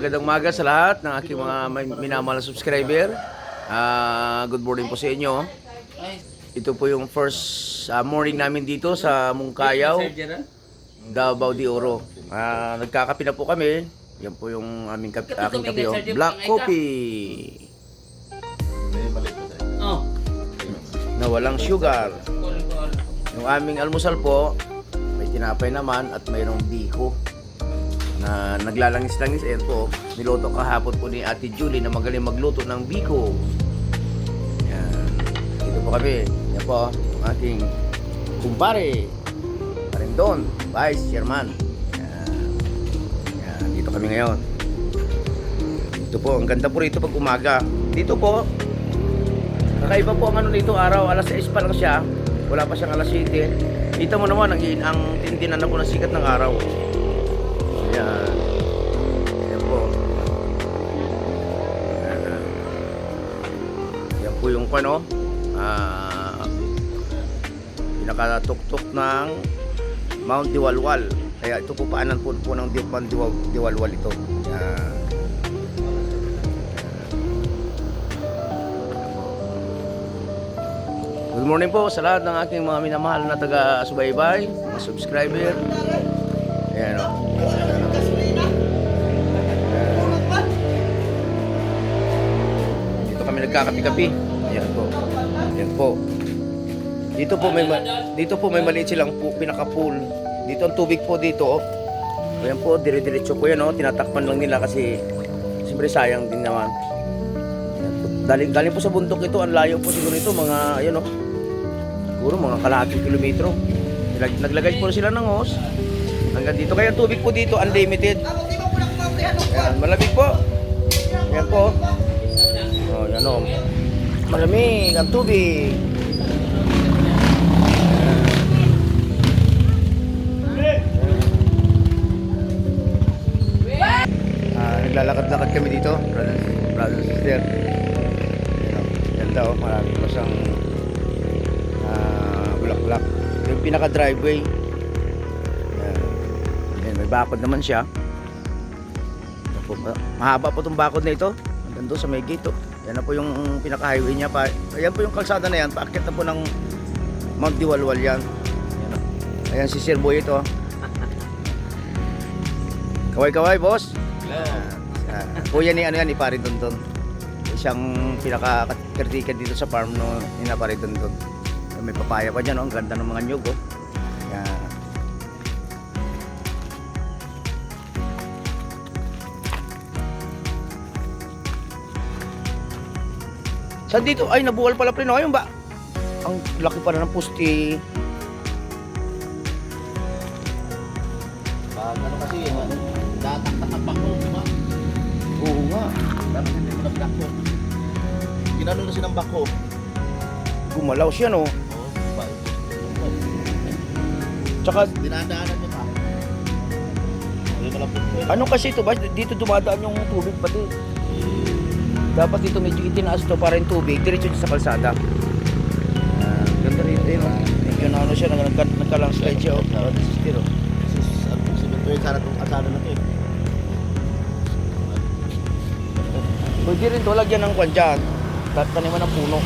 magandang umaga sa lahat ng aking mga minamahal na subscriber. Good morning po sa inyo. Ito po yung first morning namin dito sa Mungkayaw, Davao de Oro. Nagkakape na po kami. Yan po yung aming aking kape, black coffee. Na walang sugar. Yung aming almusal po, may tinapay naman at mayroong biko na naglalangis-langis. Ayan po, niluto kahapon po ni Ate Julie na magaling magluto ng biko. Yan. Dito po kami. Yan po, ang aking kumpare. Parindon, Vice Chairman. Yan. Yan. Dito kami ngayon. Dito po, ang ganda po rito pag umaga. Dito po, kakaiba po ang ano nito araw. Alas 6 pa lang siya. Wala pa siyang alas 7. Kita mo naman, ang tindinan na po ng sikat ng araw. Yan. Yan po. Yan po yung ano, pinakatuktok ng Mount Diwalwal. Kaya ito po paanan po ng Mount Diwalwal ito. Yan. Good morning po sa lahat ng aking mga minamahal na taga-subaybay, mga subscriber. Ayan o. Dito kami nagkakapi-kapi. Ayan po. Ayan po. Dito po may maliit silang pinaka-pool. Dito ang tubig po dito. Ayan po, dire-diretso po yan o. Tinatakpan lang nila kasi siyempre sayang din naman. Galing po sa bundok ito. Ang layo po siguro ito. Mga, ayan o. Siguro mga kalahating kilometro. Naglagay po sila ng hose. Hanggang dito. Kaya tubig po dito, unlimited. Ayan, malamig po. Ayan po. Oh, yan o. Malamig ang tubig. Naglalakad-lakad kami dito. Brother and sister. Ganda o. Maraming pa siyang bulaklak. Yung pinaka-driveway. May bakod naman siya. Mahaba po itong bakod na ito. Hanggang doon sa may gate. Yan na po yung pinaka-highway niya. Ayan po yung kalsada na yan. Paakyat na po ng Mount Diwalwal yan. Ayan si Sir Boy ito. Kaway-kaway, boss. Kuya ni ano yan, ni Pari Tonton. Siyang pinaka-kertikan dito sa farm no, ni Pari Tonton. May papaya pa dyan. Ang ganda ng mga nyug. Yan. Sa dito ay nabuwal pala pre, no? Ayun ba? Ang laki pala ng pusti. Ano kasi yun, tataktak ang bako, di ba? Oo nga. Dapat hindi mo na bako. Ginano na siya ng bako. Gumalaw siya, no? Oo, ba? Tsaka, Dinadaanan niya pa. Hindi malapot ko eh. ano kasi ito ba? Dito dumadaan yung tubig pati. Dapat dito medyo itinaas to para yung tubig diretso sa kalsada. Ganda rito yun. Medyo na ano siya, nagka-landslide siya. Siminto yun sana itong asada na ito eh. Pwede rin to, lagyan ng kwan dyan. Taniman ng puno.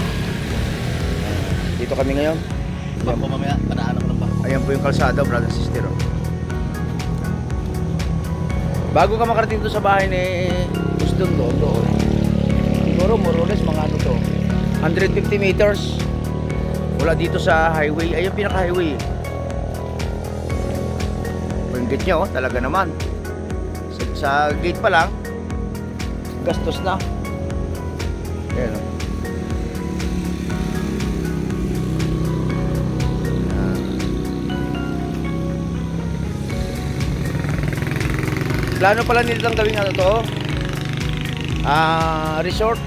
Dito kami ngayon. Bako mamaya, padaanan ko ng bako. Ayan po yung kalsada, brother and sister. Bago ka makarating doon sa bahay ni Uston doon. Siguro more or less mga ano to 150 meters wala dito sa highway. Ayun pinaka-highway. Yung gate nyo, talaga naman. Sa gate pa lang, gastos na. Ayan o. Plano pala nilang gawing ano to, resort.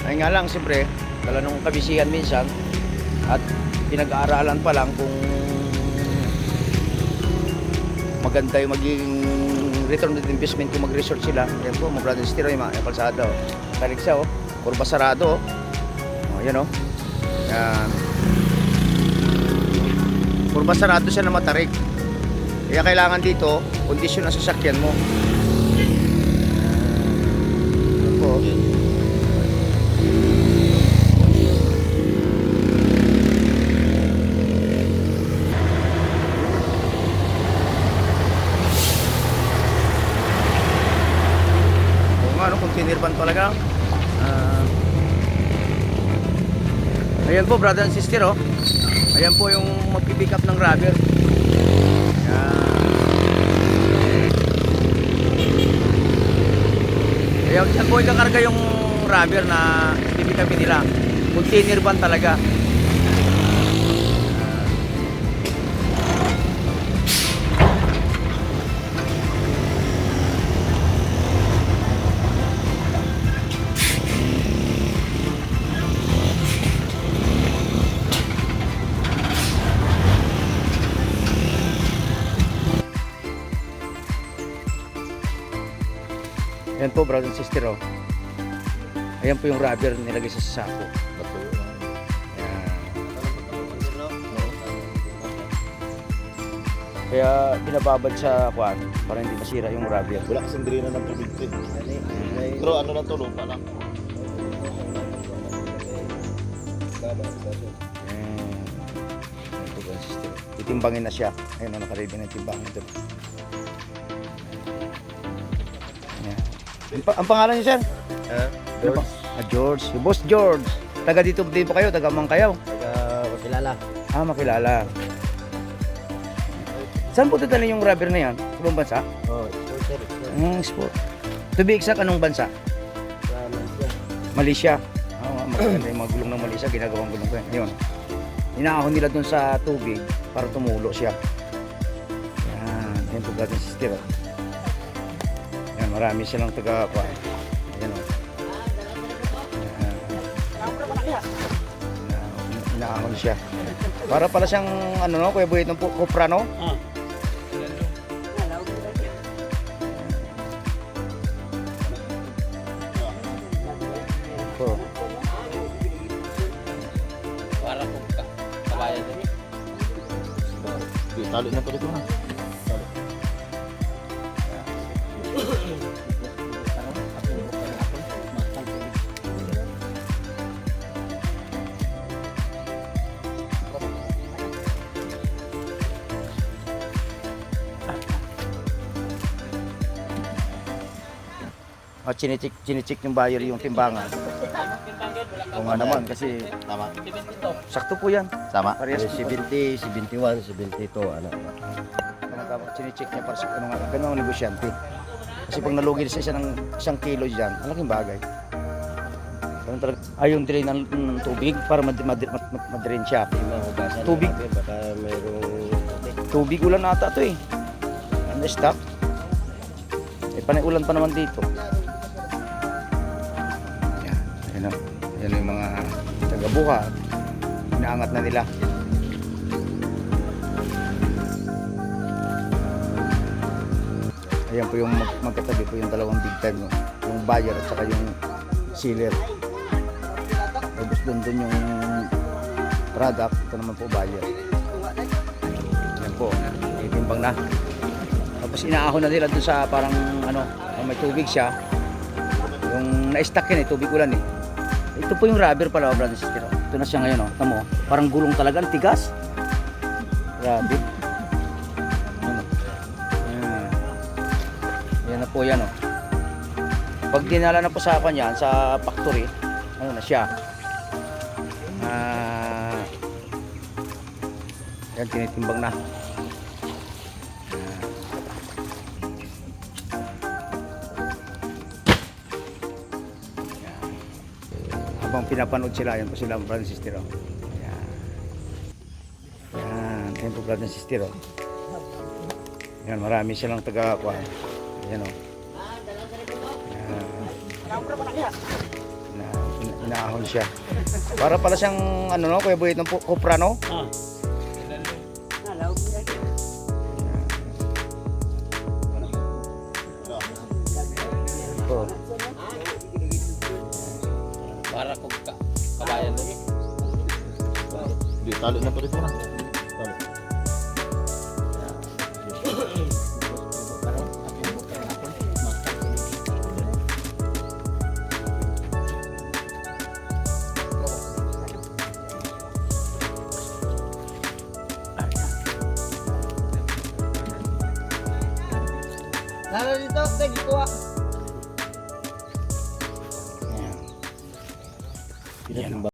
Ay nga lang, siyempre, dala nung kabisihan minsan at pinag-aaralan pa lang kung maganda yung maging return on investment kung mag-resort sila. Yan po, mga brother and sister, yung mga kalsada. Talig siya, kurba sarado. Yan o. Yan. Kurba sarado siya na matarik. Kaya kailangan dito, kondisyon ang sasakyan mo. talaga. Ayan po, brother and sister, oh. Ayan po yung magpipick up ng rubber. Ayan, dyan po ikakarga yung rubber na pipick upin nila. Container van talaga. Ayan po, brother and sister, oh. Ayan po yung rubber nilagay sa sako. Ayan. Kaya binababad sa kuan para hindi masira yung rubber. Wala kasing drina ng tubig ito. Pero ano na to, lupa lang. Ayan po, brother and sister. Titimbangin na siya. Ayun, nakaready na yung timbangin ito. Ang pangalan niyo, sir? George. George. Si Boss George. Taga dito din po kayo? Taga Mangkayaw? Makilala. Makilala. Saan po dadalhin yung rubber na yan? Ibang bansa? Oh, sport. Sport. To be exact, anong bansa? Malaysia. Maganda yung mga gulong ng Malaysia. Ginagawang gulong ko yan. Ayun. Inaahon nila dun sa tubig para tumulo siya. Yan. Yan po gating sister. Yan, marami silang taga-kuha. Ayan, o. Inaahon siya. Para pala siyang, ano no, Kuya Buhit ng Cupra, no? Ito. Para kung kabayan din. Tali na to dito na. Chinichik yung buyer yung timbangan. O nga naman kasi Tama. sakto po yan. Tama. Parehas 70, 71, 72, ano. Chinichik niya para sa ano nga, ganun ang negosyante. Kasi pag nalugi sa isang kilo dyan, malaking bagay. Ayun drain ng tubig para madrain siya. Mahugasan Tubig. natin, baka mayroong Tubig ulan ata to eh. Ano stop? Panay ulan pa naman dito. Yan o. Yan yung mga taga-buka. Inaangat na nila. Ayan po yung magkatabi po yung dalawang big time, no? Yung buyer at saka yung seller. Tapos doon yung product. Ito naman po buyer. Ayan po. Itimbang na. Tapos inaahon na nila doon sa parang ano, may tubig siya. Yung na-stack yun eh, tubig ulan eh. Ito po yung rubber pala, brother and sister. Ito na siya ngayon, oh. Tamo, parang gulong talaga, ang tigas. Grabe. Yan na po yan, oh. Pag dinala na po sa kanya, sa factory, ano na siya. Yan, tinitimbang na. Habang pinapanood sila, yan po sila brother and sister, oh. Yan. Yan po brother and sister, oh. Yan, marami silang taga-kuha. Yan, oh. Yan. Inaahon siya. Para pala siyang, ano no, Kuya Buhit ng Cupra, no? Ito. Para kung kabayan din. Tali na to dito na. Tali. Lalo dito, tagi kuha. Yan.